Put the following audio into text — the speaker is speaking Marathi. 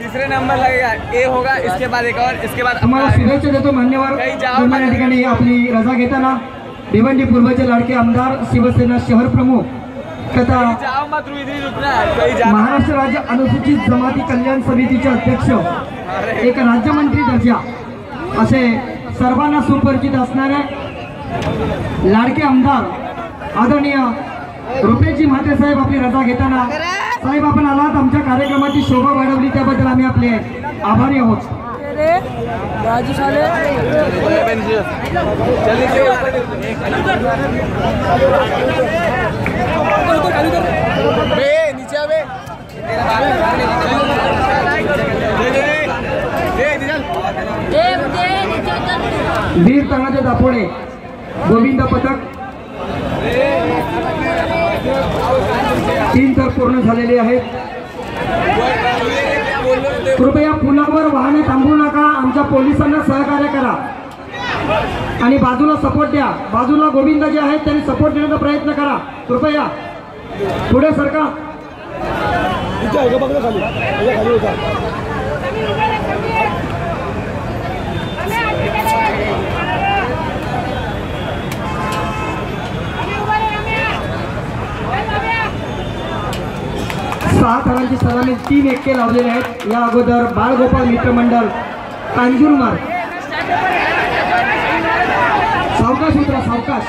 तीसरे नंबर लगेगा, ए होगा, इसके बाद एक और, इसके बाद तुम्हाला शुभेच्छा देतो मान्यवर. या ठिकाणी आपली रजा घेताना भिवंडी पूर्वचे लाडके आमदार शिवसेना शहर प्रमुख तथा महाराष्ट्र राज्य अनुसूचित जमाती कल्याण समितीचे अध्यक्ष, एक राज्यमंत्री दर्जा असे सर्वांना सुपरिचित असणारे लाडके आमदार आदरणीय रुपेशजी म्हात्रे साहेब आपली रजा घेताना. साहेब आपण आलात, आमच्या कार्यक्रमाची शोभा वाढवली त्याबद्दल आम्ही आपले आभारी आहोत. वीर तानाजी दापोडे गोविंद पथक 3 तर पूर्ण झालेले आहेत. कृपया पुलावर वाहने थांबवू नका, आमच्या पोलिसांना सहकार्य करा आणि बाजूला सपोर्ट द्या. बाजूला गोविंद जे आहेत त्यांनी सपोर्ट देण्याचा प्रयत्न करा. कृपया पुढे सरका. 6 थारांची सलामी 3 एक्के लावलेले आहेत. या अगोदर बाळगोपाळ मित्रमंडळ कांजूरमार्ग. सावकाश मित्र सावकाश.